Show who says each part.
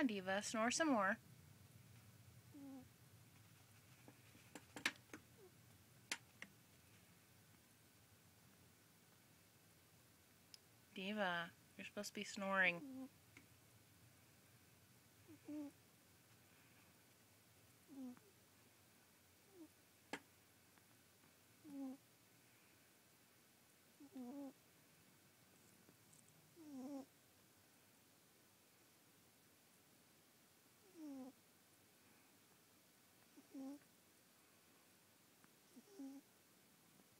Speaker 1: on, Diva. Snore some more. Diva, you're supposed to be snoring.